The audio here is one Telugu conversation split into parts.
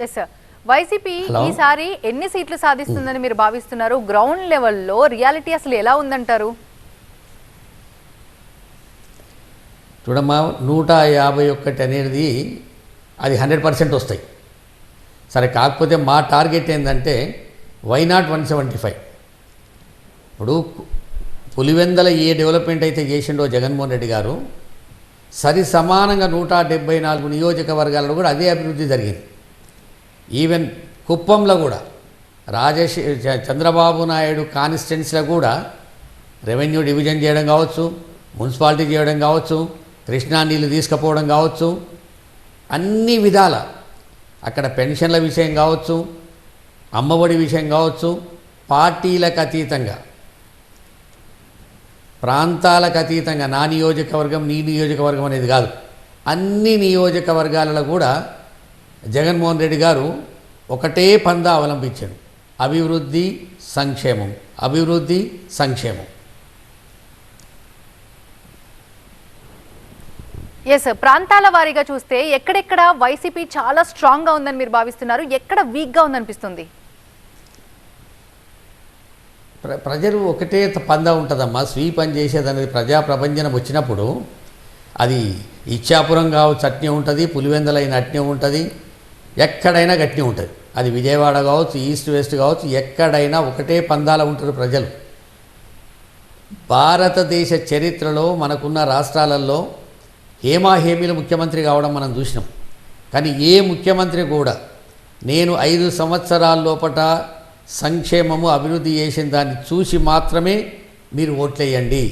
Yes sir. వైసీపీ ఈసారి ఎన్ని సీట్లు సాధిస్తుందని మీరు భావిస్తున్నారు? గ్రౌండ్ లెవెల్లో రియాలిటీ అసలు ఎలా ఉందంటారు? చూడమ్మా, 151 అనేది అది 100% వస్తాయి. సరే, కాకపోతే మా టార్గెట్ ఏంటంటే వై నాట్ 175. ఇప్పుడు పులివెందల ఏ డెవలప్మెంట్ అయితే చేసిండో జగన్మోహన్ రెడ్డి గారు, సరి సమానంగా 174 నియోజకవర్గాల్లో కూడా అదే అభివృద్ధి జరిగింది. ఈవెన్ కుప్పంలో కూడా చంద్రబాబు నాయుడు కాన్స్టిట్యున్సీలో కూడా రెవెన్యూ డివిజన్ చేయడం కావచ్చు, మున్సిపాలిటీ చేయడం కావచ్చు, కృష్ణా నీళ్ళు తీసుకుపోవడం కావచ్చు, అన్ని విధాల అక్కడ పెన్షన్ల విషయం కావచ్చు, అమ్మఒడి విషయం కావచ్చు, పార్టీలకు అతీతంగా, ప్రాంతాలకు అతీతంగా, నా నియోజకవర్గం నీ నియోజకవర్గం అనేది కాదు, అన్ని నియోజకవర్గాలలో కూడా జగన్మోహన్ రెడ్డి గారు ఒకటే పందా అవలంబించాడు: అభివృద్ధి సంక్షేమం, అభివృద్ధి సంక్షేమం. ఎస్, ప్రాంతాల వారీగా చూస్తే ఎక్కడెక్కడ వైసీపీ చాలా స్ట్రాంగ్గా ఉందని మీరు భావిస్తున్నారు? ఎక్కడ వీక్గా ఉందనిపిస్తుంది? ప్రజలు ఒకటే పందా ఉంటుందమ్మా. స్వీప్ అని చేసేదనేది ప్రజా ప్రపంచం వచ్చినప్పుడు అది ఇచ్చాపురం కావచ్చు అట్నే ఉంటుంది, పులివెందలైన అట్నే ఉంటుంది, ఎక్కడైనా గట్టినే ఉంటుంది. అది విజయవాడ కావచ్చు, ఈస్ట్ వెస్ట్ కావచ్చు, ఎక్కడైనా ఒకటే పందాల ఉంటారు ప్రజలు. భారతదేశ చరిత్రలో మనకున్న రాష్ట్రాలలో హేమాహేమీలు ముఖ్యమంత్రి కావడం మనం చూసినాం. కానీ ఏ ముఖ్యమంత్రి కూడా నేను 5 సంవత్సరాల లోపల సంక్షేమము అభివృద్ధి చేసిన దాన్ని చూసి మాత్రమే మీరు ఓట్లేయండి,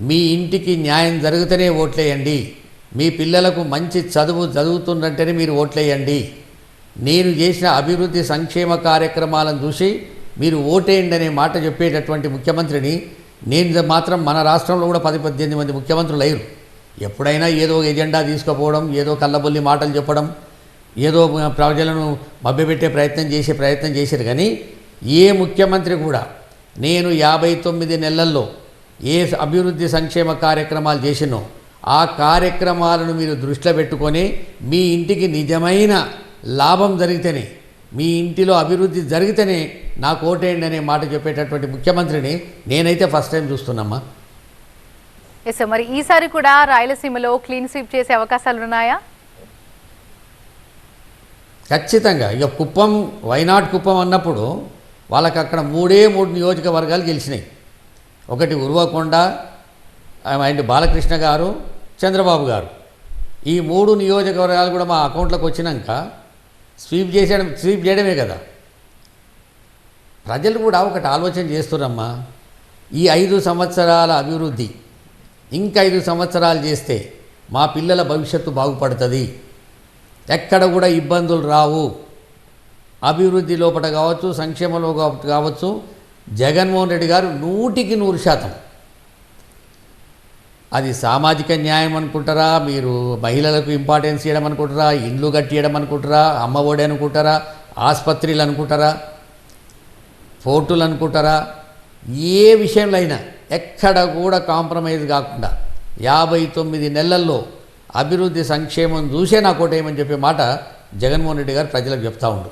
మీ ఇంటికి న్యాయం జరిగితేనే ఓట్లేయండి, మీ పిల్లలకు మంచి చదువుతుందంటేనే మీరు ఓట్లేయండి, నేను చేసిన అభివృద్ధి సంక్షేమ కార్యక్రమాలను చూసి మీరు ఓటేయండి అనే మాట చెప్పేటటువంటి ముఖ్యమంత్రిని నేను మాత్రం మన రాష్ట్రంలో కూడా 10-18 మంది ముఖ్యమంత్రులు అయ్యారు. ఎప్పుడైనా ఏదో ఎజెండా తీసుకుపోవడం, ఏదో కళ్ళబొల్లి మాటలు చెప్పడం, ఏదో ప్రజలను మభ్యపెట్టే ప్రయత్నం చేశారు. కానీ ఏ ముఖ్యమంత్రి కూడా నేను 59 నెలల్లో ఏ అభివృద్ధి సంక్షేమ కార్యక్రమాలు చేసినో ఆ కార్యక్రమాలను మీరు దృష్టిలో పెట్టుకొని మీ ఇంటికి నిజమైన లాభం జరిగితేనే, మీ ఇంటిలో అభివృద్ధి జరిగితేనే నాకు ఓటేయండి అనే మాట చెప్పేటటువంటి ముఖ్యమంత్రిని నేనైతే ఫస్ట్ టైం చూస్తున్నామ్మా. ఎస్, మరి ఈసారి కూడా రాయలసీమలో క్లీన్ స్వీప్ చేసే అవకాశాలు ఉన్నాయా? ఖచ్చితంగా. ఇక కుప్పం, వైనాట్ కుప్పం అన్నప్పుడు వాళ్ళకి అక్కడ 3 నియోజకవర్గాలు గెలిచినాయి. ఒకటి ఉర్వకొండ అండ్ బాలకృష్ణ గారు, చంద్రబాబు గారు. ఈ 3 నియోజకవర్గాలు కూడా మా అకౌంట్లోకి వచ్చినాక స్వీప్ చేయడమే కదా. ప్రజలు కూడా ఒకటి ఆలోచన చేస్తున్నారమ్మా, ఈ 5 సంవత్సరాల అభివృద్ధి ఇంకా 5 సంవత్సరాలు చేస్తే మా పిల్లల భవిష్యత్తు బాగుపడుతుంది, ఎక్కడ కూడా ఇబ్బందులు రావు, అభివృద్ధి లోపల కావచ్చు, సంక్షేమంలో కావచ్చు, జగన్మోహన్ రెడ్డి గారు 100% అది సామాజిక న్యాయం అనుకుంటారా, మీరు మహిళలకు ఇంపార్టెన్స్ ఇవ్వడం అనుకుంటారా, ఇండ్లు కట్టియడం అనుకుంటారా, అమ్మఒడి అనుకుంటారా, ఆసుపత్రులు అనుకుంటారా, పోర్టులు అనుకుంటారా, ఏ విషయంలో అయినా ఎక్కడ కూడా కాంప్రమైజ్ కాకుండా 59 నెలల్లో అభివృద్ధి సంక్షేమం చూసే నాకు ఓటేయమని చెప్పే మాట జగన్మోహన్ రెడ్డి గారు ప్రజలకు చెప్తా ఉండు.